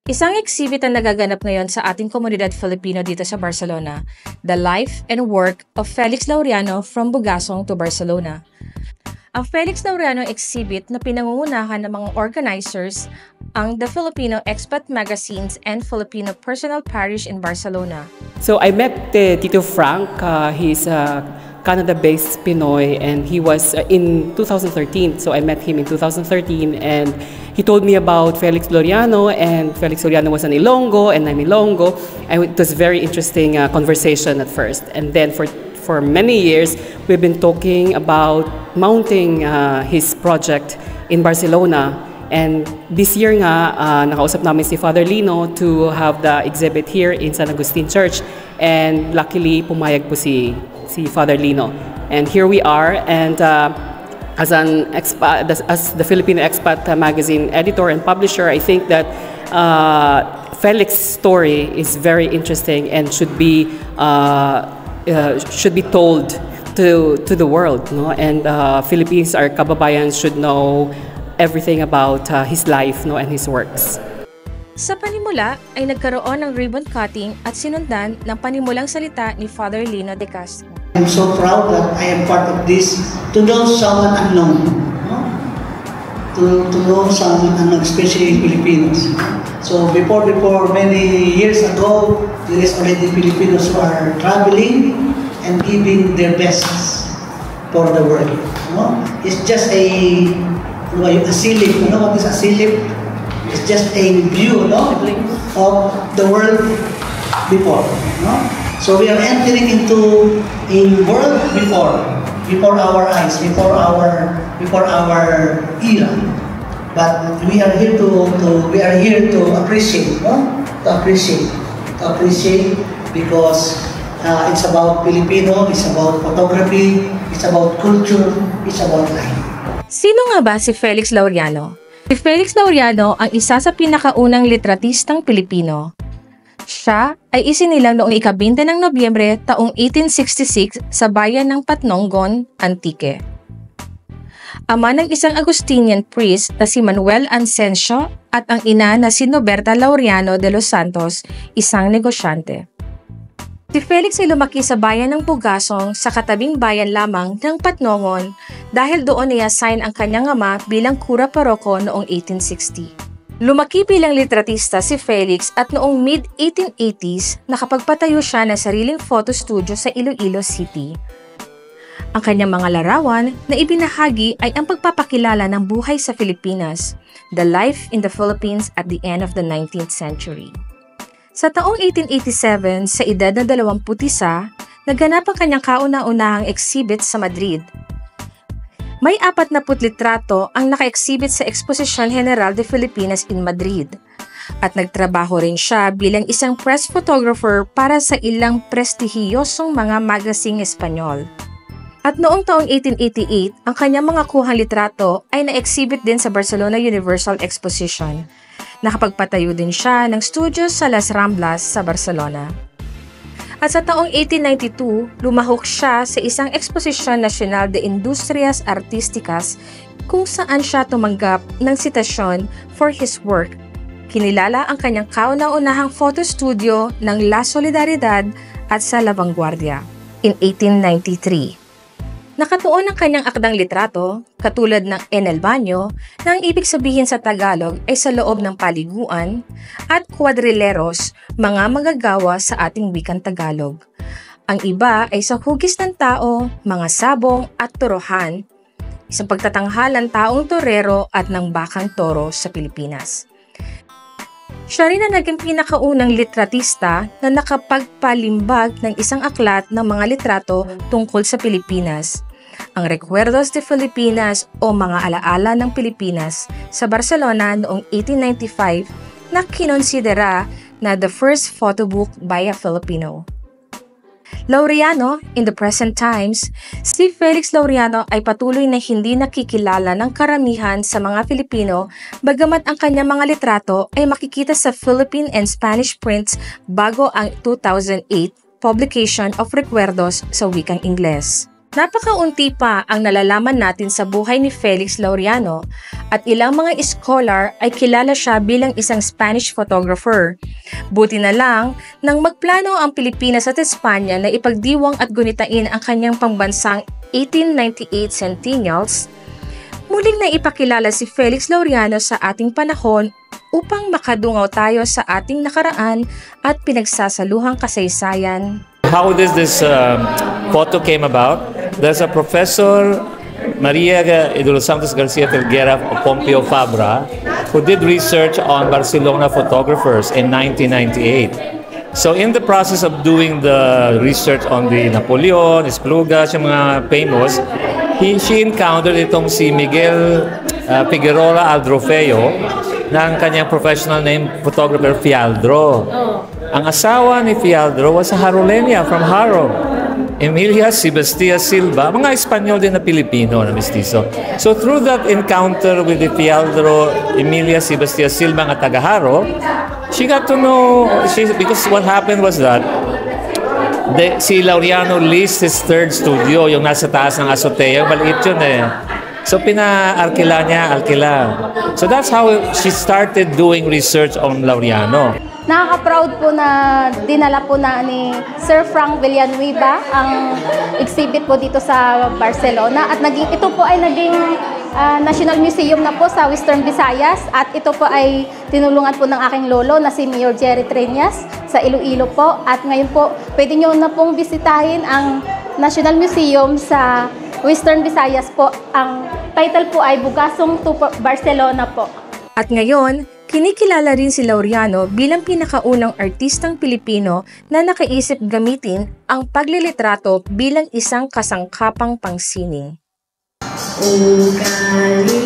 Isang exhibit ang nagaganap ngayon sa ating komunidad Filipino dito sa Barcelona, The Life and Work of Felix Laureano from Bugasong to Barcelona. Ang Felix Laureano exhibit na pinangungunahan ng mga organizers ang The Filipino Expat Magazines and Filipino Personal Parish in Barcelona. So I met Tito Frank. He's a Canada-based Pinoy, and he was in 2013. So I met him in 2013, and he told me about Felix Laureano, and Felix Laureano was an Ilonggo, and I'm Ilonggo. And it was a very interesting conversation at first. And then for many years, we've been talking about mounting his project in Barcelona. And this year nga, nakausap namin si Father Lino to have the exhibit here in San Agustin Church. And luckily, pumayag po si Father Lino. And here we are, and as the Filipino Expat Magazine editor and publisher, I think that Felix's story is very interesting and should be told to the world, no? And Philippines, our kababayan, should know everything about his life, no, and his works. Sa panimula ay nagkaroon ng ribbon cutting at sinundan ng panimulang salita ni Father Lino de Castro. I'm so proud that I am part of this, to know someone unknown, no? To know someone unknown, especially Filipinos. So before many years ago, there is already Filipinos who are traveling and giving their best for the world. No? It's just a silip. You know what is a silip? It's just a view, no, of the world before. No? So we are entering into a world before our eyes, before our era. But we are here to appreciate, no? To appreciate because it's about Filipino, it's about photography, it's about culture, it's about life. Sino nga ba si Felix Laureano? Si Felix Laureano ang isa sa pinakaunang litratistang Pilipino. Siya ay isinilang noong ika-20 ng Nobyembre taong 1866 sa bayan ng Patnongon, Antique. Ama ng isang Agustinian priest na si Manuel Asensio at ang ina na si Noberta Laureano de los Santos, isang negosyante. Si Felix ay lumaki sa bayan ng Bugasong sa katabing bayan lamang ng Patnongon dahil doon i-assign ang kanyang ama bilang kura paroko noong 1860. Lumaki bilang litratista si Felix at noong mid-1880s nakapagpatayo siya ng sariling photo studio sa Iloilo City. Ang kanyang mga larawan na ibinahagi ay ang pagpapakilala ng buhay sa Pilipinas, the life in the Philippines at the end of the 19th century. Sa taong 1887, sa edad na 21, naganap ang kanyang kauna-unahang exhibit sa Madrid. May 40 litrato ang naka-exhibit sa Exposición General de Filipinas in Madrid. At nagtrabaho rin siya bilang isang press photographer para sa ilang prestihiyosong mga magazine Espanyol. At noong taong 1888, ang kanyang mga kuhang litrato ay na-exhibit din sa Barcelona Universal Exposition. Nakapagpatayo din siya ng studio sa Las Ramblas sa Barcelona. At sa taong 1892, lumahok siya sa isang Exposición Nacional de Industrias Artísticas kung saan siya tumanggap ng sitasyon for his work. Kinilala ang kanyang kauna-unahang photo studio ng La Solidaridad at sa La Vanguardia in 1893. Nakatuon ang kanyang akdang litrato, katulad ng En el Baño, na ang ibig sabihin sa Tagalog ay sa loob ng paliguan, at Cuadrileros, mga manggagawa sa ating wikang Tagalog. Ang iba ay sa hugis ng tao, mga sabong at turohan, isang pagtatanghalan taong torero at ng bakang toro sa Pilipinas. Siya rin ang naging pinakaunang litratista na nakapagpalimbag ng isang aklat ng mga litrato tungkol sa Pilipinas, ang Recuerdos de Filipinas o Mga Alaala ng Pilipinas sa Barcelona noong 1895 na kinonsidera na the first photo book by a Filipino. Laureano, in the present times, si Felix Laureano ay patuloy na hindi nakikilala ng karamihan sa mga Filipino bagamat ang kanyang mga litrato ay makikita sa Philippine and Spanish prints bago ang 2008 publication of Recuerdos sa wikang Ingles. Napakaunti pa ang nalalaman natin sa buhay ni Felix Laureano at ilang mga scholar ay kilala siya bilang isang Spanish photographer. Buti na lang nang magplano ang Pilipinas at Espanya na ipagdiwang at gunitain ang kanyang pambansang 1898 centennials, muling na ipakilala si Felix Laureano sa ating panahon upang makadungaw tayo sa ating nakaraan at pinagsasaluhang kasaysayan. How does this photo came about? There's a Professor Maria de los Santos Garcia Felguera of Pompeo Fabra who did research on Barcelona photographers in 1998. So in the process of doing the research on the Napoleon, Esplugas, yung mga famous, she encountered itong si Miguel Figueroa Aldrofeo na ang kanyang professional name photographer Fialdro. Ang asawa ni Fialdro was a Harolenia from Haro. Emilia Sebastia Silva, mga Espanyol din na Pilipino na mestizo. So through that encounter with the Fialdro, Emilia Sebastia Silva nga taga Haro, she got to know, because what happened was that si Laureano leased his third studio, yung nasa taas ng azotea, maliit yun eh. So pina-arkila niya. So that's how she started doing research on Laureano. Nakaka-proud po na dinala po na ni Sir Frank Villanueva ang exhibit po dito sa Barcelona at ito po ay naging National Museum na po sa Western Visayas at ito po ay tinulungan po ng aking lolo na si Mayor Jerry Treñas sa Iloilo po at ngayon po pwede nyo na pong bisitahin ang National Museum sa Western Visayas po. Ang title po ay Bugasong to Barcelona po. At ngayon, kinikilala rin si Laureano bilang pinakaunang artistang Pilipino na nakaisip gamitin ang paglilitrato bilang isang kasangkapang pangsining. O kali